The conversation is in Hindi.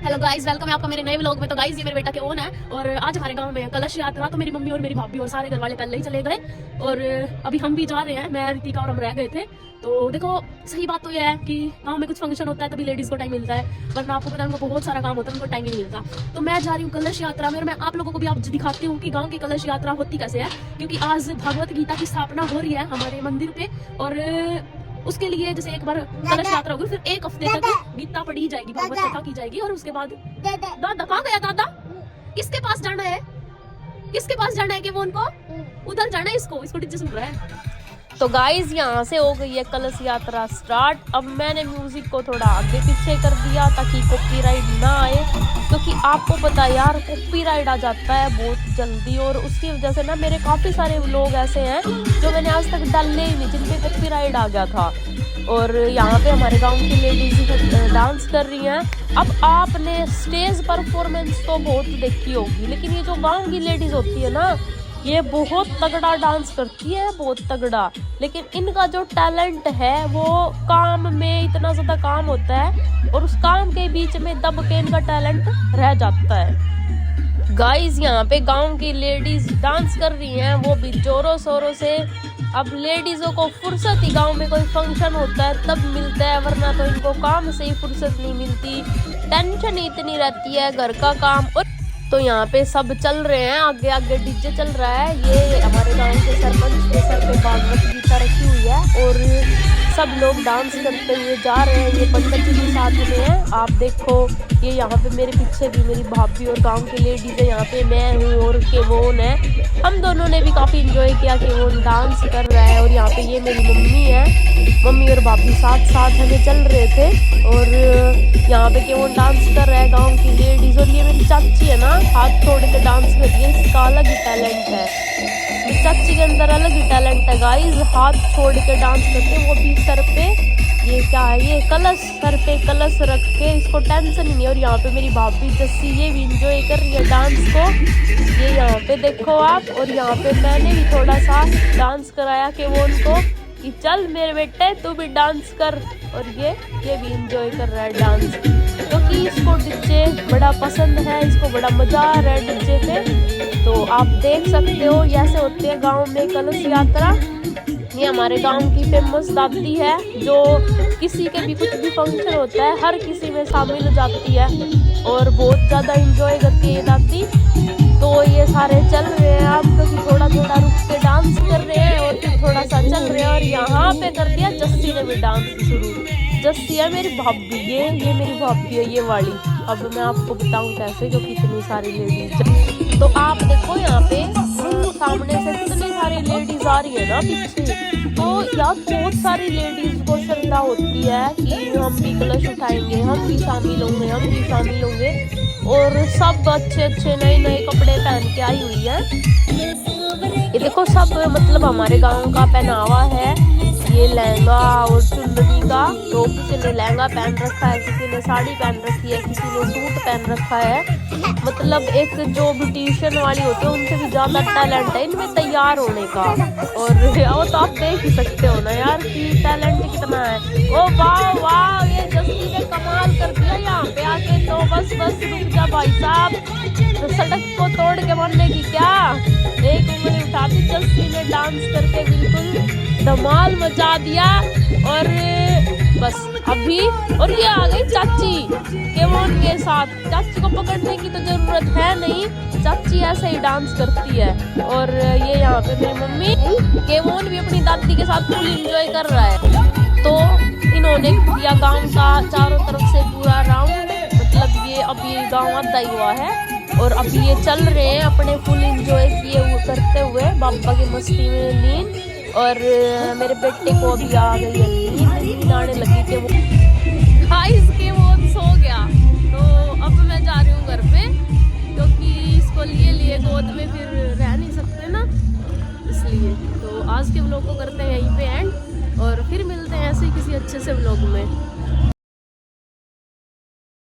हेलो गाइस, वेलकम है आपका मेरे नए व्लॉग में। तो गाइस ये मेरे बेटा के ओन है और आज हमारे गांव में कलश यात्रा। तो मेरी मम्मी और मेरी भाभी और सारे घर वाले पहले ही चले गए और अभी हम भी जा रहे हैं। मैं रितिका और हम रह गए थे। तो देखो, सही बात तो यह है कि गांव में कुछ फंक्शन होता है तभी लेडीज को टाइम मिलता है, वरना आपको पता है उनको बहुत सारा काम होता है, उनको टाइम ही नहीं मिलता। तो मैं जा रही हूँ कलश यात्रा में और मैं आप लोगों को भी आप दिखाती हूँ कि गाँव की कलश यात्रा होती कैसे है, क्योंकि आज भगवत गीता की स्थापना हो रही है हमारे मंदिर पे। और उसके लिए जैसे एक बार कलश यात्रा होगी, फिर एक हफ्ते तक गीता पढ़ी जाएगी, भगवत कथा की जाएगी। और उसके बाद दादा कहाँ गया? दादा किसके पास जाना है? किसके पास जाना है? कि वो उनको उधर जाना है। इसको डीजे सुन रहा है। तो गाइज यहाँ से हो गई है कलश यात्रा स्टार्ट। अब मैंने म्यूजिक को थोड़ा आगे पीछे कर दिया ताकि कॉपीराइट ना आए, क्योंकि आपको पता है यार कॉपीराइट आ जाता है बहुत जल्दी। और उसकी वजह से ना मेरे काफ़ी सारे लोग ऐसे हैं जो मैंने आज तक डाले ही नहीं, जिन पे कॉपीराइट आ गया था। और यहाँ पे हमारे गांव की लेडीज डांस कर रही हैं। अब आपने स्टेज परफॉर्मेंस तो बहुत देखी होगी, लेकिन ये जो गांव की लेडीज होती है ना, ये बहुत तगड़ा डांस करती है, बहुत तगड़ा। लेकिन इनका जो टैलेंट है वो काम में इतना ज़्यादा काम होता है और उस काम के बीच में दब के इनका टैलेंट रह जाता है। गाइस यहाँ पे गांव की लेडीज डांस कर रही हैं, वो भी जोरों शोरों से। अब लेडीज़ों को फुर्सत ही गांव में कोई फंक्शन होता है तब मिलता है, वरना तो इनको काम से ही फुर्सत नहीं मिलती। टेंशन इतनी रहती है घर का काम। और तो यहाँ पे सब चल रहे हैं, आगे आगे डीजे चल रहा है। ये हमारे गांव के सरपंच के सर पे भागवत गीता रखी हुई है और सब लोग डांस करते हुए जा रहे हैं। ये पंडित जी भी साथ में है, आप देखो। ये यहाँ पे मेरे पीछे भी मेरी भाभी और गांव की लेडीज है, यहाँ पे मैं हूँ और केवोन है। हम दोनों ने भी काफ़ी इंजॉय किया। केवोन डांस कर रहा है और यहाँ पे ये मेरी मम्मी है, मम्मी और भाभी साथ साथ हमें चल रहे थे। और यहाँ पे केवोन डांस कर रहा है गाँव की लेडीज। और ये मेरी चाची है ना, हाथ छोड़ के डांस कर रही है, इसका अलग ही टैलेंट है। मेरी चाची के अंदर अलग ही टैलेंट है गाइज, हाथ छोड़ के डांस करते। वो भी सर पे ये क्या है, ये कलश, सर पे कलश रख के, इसको टेंशन ही नहीं। और यहाँ पे मेरी भाभी जस्सी ये भी इंजॉय कर रही है डांस को, ये यहाँ पे देखो आप। और यहाँ पे मैंने भी थोड़ा सा डांस कराया कि वो उनको कि चल मेरे बेटे तू भी डांस कर। और ये भी इंजॉय कर रहा है डांस, क्योंकि इसको डीजे बड़ा पसंद है, इसको बड़ा मजा आ रहा है डीजे पे। तो आप देख सकते हो ऐसे होते हैं गाँव में कलश यात्रा। ये हमारे गांव की फेमस दादी है, जो किसी के भी कुछ भी फंक्शन होता है हर किसी में शामिल हो जाती है और बहुत ज़्यादा इंजॉय करती है ये दादी। तो ये सारे चल रहे हैं, आप क्योंकि थोड़ा थोड़ा रुक के डांस कर रहे हैं और फिर थोड़ा सा चल रहे हैं। और यहाँ पे कर दिया जस्सी ने भी डांस शुरू। जस्सी है मेरी भाभी, ये मेरी भाभी है ये वाली। अब मैं आपको बताऊँ कैसे, जो कितनी सारी लेडीज। तो आप देखो यहाँ पे सामने से कितनी सारी लेडीज आ रही है ना पीछे। तो यार बहुत सारी लेडीज को श्रद्धा होती है कि हम भी कलश उठाएंगे, हम भी शामिल होंगे, हम भी शामिल होंगे। और सब अच्छे अच्छे नए नए कपड़े पहन के आई हुई है। ये देखो सब मतलब हमारे गांव का पहनावा है, ये लहंगा और चुन्नी का। तो किसी ने लहंगा पहन रखा है, किसी ने साड़ी पहन रखी है, किसी ने सूट पहन रखा है। मतलब एक जो ब्यूटिशियन वाली होती है उनसे भी ज़्यादा टैलेंट है इनमें तैयार होने का। और वो तो आप देख ही सकते हो ना यार कि टैलेंट कितना है। ओ वाह वाह, ये जस्सी ने कमाल कर दिया यहाँ पे आके। तो बस रुक जा भाई साहब, तो सड़क को तोड़ के मरने की क्या, एक उंगली उठा दी जस्सी ने डांस करके, बिल्कुल धमाल मचा दिया। और बस अभी और ये आ गई चाची केवोन के साथ। चाची को पकड़ने की तो जरूरत है नहीं, चाची ऐसे ही डांस करती है। और ये यहाँ पे मेरी मम्मी, केवोन भी अपनी दादी के साथ फुल एंजॉय कर रहा है। तो इन्होंने किया गांव का चारों तरफ से पूरा राउंड, मतलब ये अभी गांव आधा ही हुआ है। और अभी ये चल रहे हैं अपने फुल एंजॉय किए हुए करते हुए, बाबा की मस्ती में लीन। और मेरे बेटे को अभी आ गई है नींद आने लगी कि वो गाइस के वो सो गया। तो अब मैं जा रही हूँ घर पे, क्योंकि इसको लिए गोद में फिर रह नहीं सकते ना, इसलिए। तो आज के व्लॉग को करते हैं यहीं पे एंड, और फिर मिलते हैं ऐसे ही किसी अच्छे से व्लॉग में।